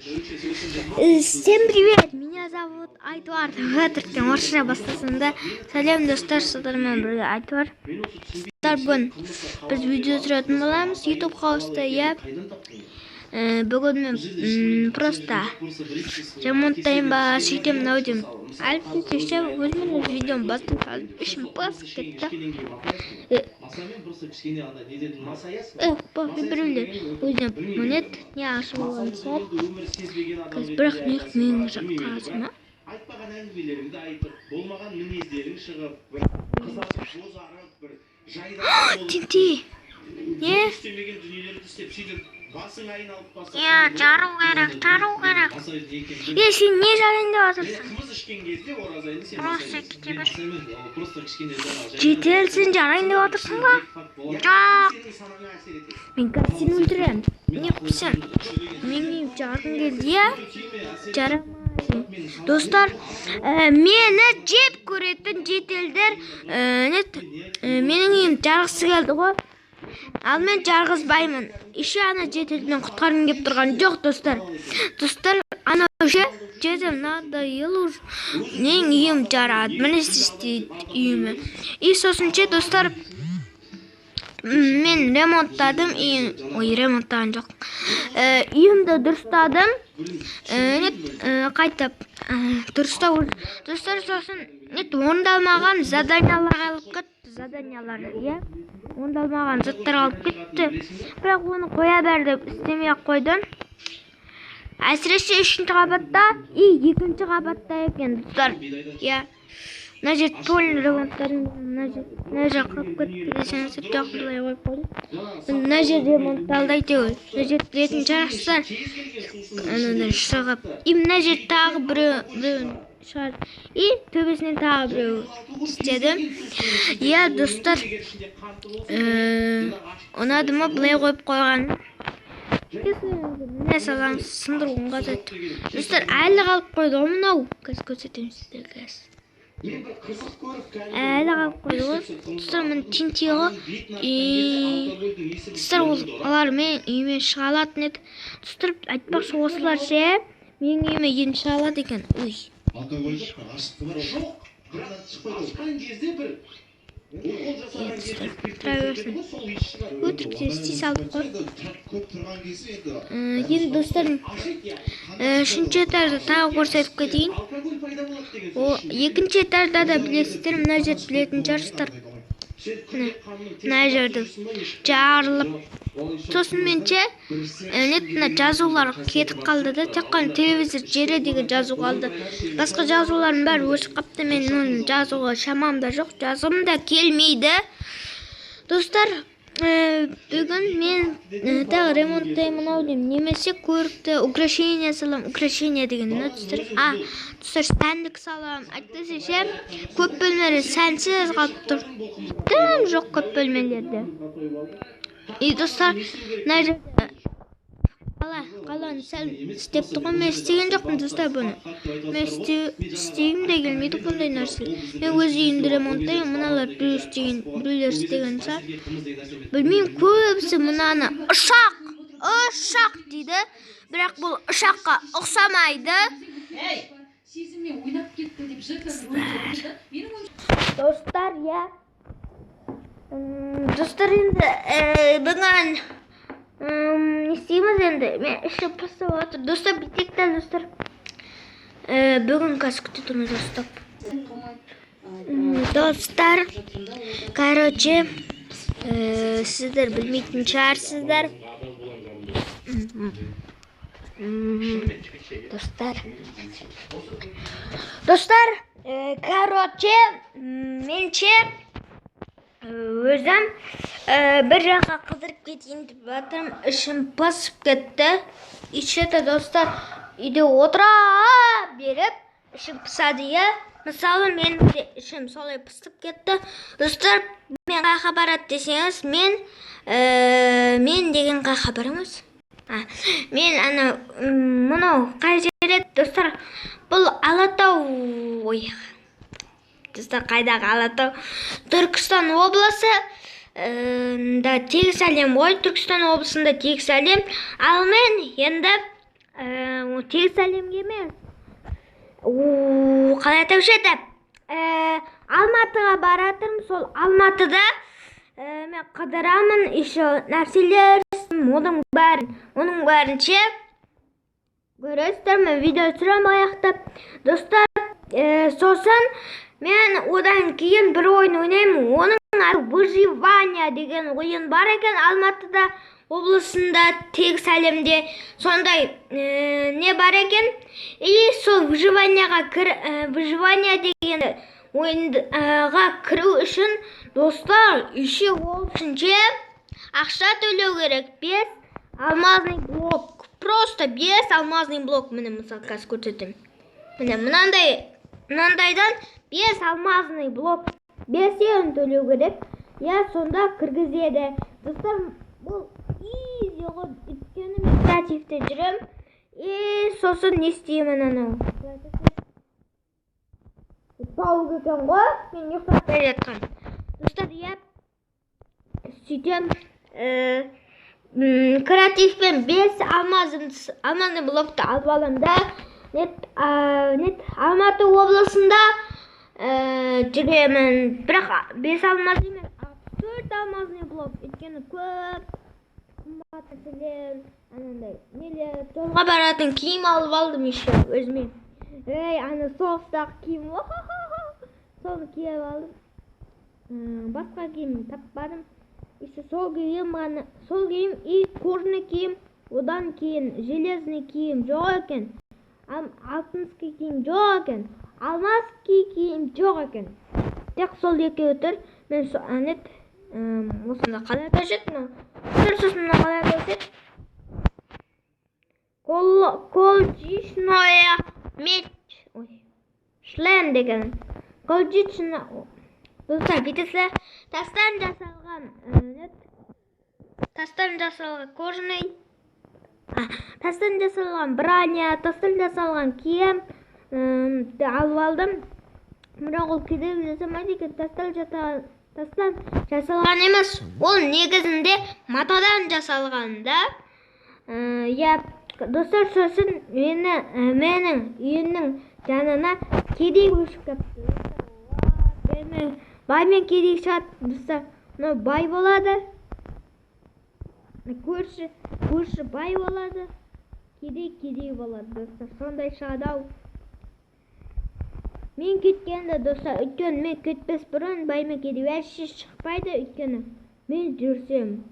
Всем привет! Меня зовут Айтвар. Өтіріктен орысша бастасында. Сәлем достар, сіздермен бірге Айтвар. Бүгін біз видео түсіретін боламыз YouTube хауста. Бүгін мен просто ремонттайын ба, сөйтем наудем. Әлбетте өзімнің видеом бастым қалып ішім басып кетті. Біреулер өзіне монет не ашып алған сәт. Кіз бірақ неғып менің жаққазы ма? Айтпаған әңгімелеріңді айтып, болмаған мінездерің шығып, бір қызарып, бозарып, бір жайдақ болып. Тинти. Не? Істемеген дүниелерді істеп сөйтіп, басың айналып басып. Жару керек. Сен не жарайын деп отырсың? Қымыз ішкен кезде оразайды сен масаймен просто кішкене жетелсің жарайын деп отырсың ба? Жоқ. Мен қазір сені өлтірем. Не қойсың? Мен жарғым келді, жарамайсың. Достар, мені жеп көретін жетелдер менің үйім жарғысы келді ғой. Ал мен жарғызбаймын. Еще ана жетелден құтқарғым келіп тұрған жоқ, достар. Достар, ана уже жетем надоело уже. Менің үйім жарады. Міне істейді үйімі. И сосынше, достар, мен ремонттадым. Ремонттаған жоқ. Үйімді дұрыстадым. Қайтып дұрыстау. Достар, сосын орындалмаған заданиялар алып кетті. Орындалмаған заттар алып кетті. Бірақ оны қоя бер деп істемей қойдым. Әсіресе 3-ші қабатта и 2-ші қабатта екен, достар. Мына жер толын ремонттарын, мына жер қырып кетті десеңіз, жақсылай қойып қойдым. Мына жер ремонтталды әйтеуір. Мына жер білетін шығарсыздар. Анадан шығып. И мына жер тағы біреуін шығар. И төбесінен тағы біреу істедім. Достар, ұнады ма бұлай қойып қойған? Міне саламыз, сындыруын қазайды. Достар, әлі қалып қойды ғой мынау. Қазір көрсетемін сіздерге. Әлі қалып қойды ғой. Достар, мен Тинти ғой. Достар, олар мен үйіме шыға алатын еді. Достар, айтпақшы осылар ше, мен үйіме енді шыға алады екен. ашқан кезде бір өтірікте істей салып қой. Енді достар, 3-ші этажда тағы көрсетіп кетейін. 2-ші этажда да білесіздер, мына жер білетін шығарсыздар. Мына жерді жарылып. Сосын менше жазулар кетіп қалды да, тек қана телевизор жері деген жазу қалды. Басқа жазулардың бәрі өшіп қапты. Мен оны жазуға шамам да жоқ, жазғым да келмейді. Достар, бүгін мен тағы ремонттаймын ау деймін. Немесе көрікті украшение салам. Украшение деген не достар? Достар, сәндік салам. Әйтпесе көп бөлмелер сәнсіз қалып тұр. Тым жоқ көп бөлмелерде. И достар, мына жерде қаланы сәл істеп тұғын. Мен істеген жоқпын, достар, бұны. Мен істегім де келмейді бұндай нәрсе. Мен өз үйімді ремонттаймын. Мыналар біреулер істеген шығар. Білмеймін, көбісі мынаны ұшақ дейді. Бірақ бұл ұшаққа ұқсамайды. Достар, достар, енді бүгін не істейміз енді? Мен іші пыстап отыр. Достар, бітекті, достар. Бүгін қазір күте тұрмыз, достар. Короче, сіздер білмейтін шығарсыздар. Достар, короче, менше өзім бір жаққа қыдырып кетейін деп жатырмын. Ішім басып кетті. Ишеті, достар, үйде отыра беріп ішім пысады. Мысалы, мен ішім солай пысып кетті. Достар, мен қайқа барады десеңіз, мен деген қайқа барамыз? Мен мұнау қай жер еді, достар? Бұл Алатау. Достар, қайдағы Алатау? Түркістан облысы да тегіс әлем ғой. Түркістан облысында тегіс әлем. Ал мен енді Tez salimga emas. Qalay tavshadi? Almatıga baratim, sol Almatıda men qidiraman o'sha narsalar, onun barincha ko'rasizlar. Men video tushiram oyoqda. Do'stlar, so'san men odan keyin bir o'yin o'ynayman. Onun Выживание degan o'yin bor ekan Almatıda oblasında Teg Salimde. Sonday ne bor ekan? Сол Выживание degan o'yinga kiruv uchun do'stlar, ishi bo'lsincha ақша төлеу керек. 5 алмазный блок. Просто 5 алмазный блок. Міне мысал қазір көрсетемін. Міне мынандайдан 5 алмазный блок 5 ен төлеу керек. Я сонда кіргізеді. Достар, бұл easy ғой. Өйткені мен креативте жүрем. Сосын не істеймін анау? Пауыз екен ғой. Мен ұйықтап бара жатқан. Достар, я сөйтем. Креативпен 5 алмазный блокты алып аламын да. Алматы облысында жүремін. Бірақ 5 алмаз емес, 4 алмазный блок. Өйткені көп қымбаттылар, анандай нелер, жолға баратын киім алып алдым еще өзіме. Ана соғыстағы киім, соны киіп алдым. Басқа киім таппадым. İşte sol giyim и кожаный киім, одан кейін железный киім жоқ екен. Алтынский киім жоқ екен. Алмазский киім жоқ екен. Тек сол екеуі тұр. Мен осында қалай көрсетті? Сосын қалай көрсетті? Колчичная меч. Шлем деген. Колчичная. Dostlar, bitisi tastan жасалған кожаный, тастан жасалған броня, тастан жасалған киім алып алдым. Бірақ ол кейде жасамайды екен. Тастан жасалған емес, ол негізінде матадан жасалған да. Достар, сосын менің үйімнің жанына кедей көшіп кепті. Баймен кедей шығады, достар. Бай болады. Көрші бай болады. Кедей болады, достар. Сондай шығады-ау. Мен кеткенде, достар, өйткені мен кетпес бұрын баймен кедей шықпайды, өйткені мен жүрсем.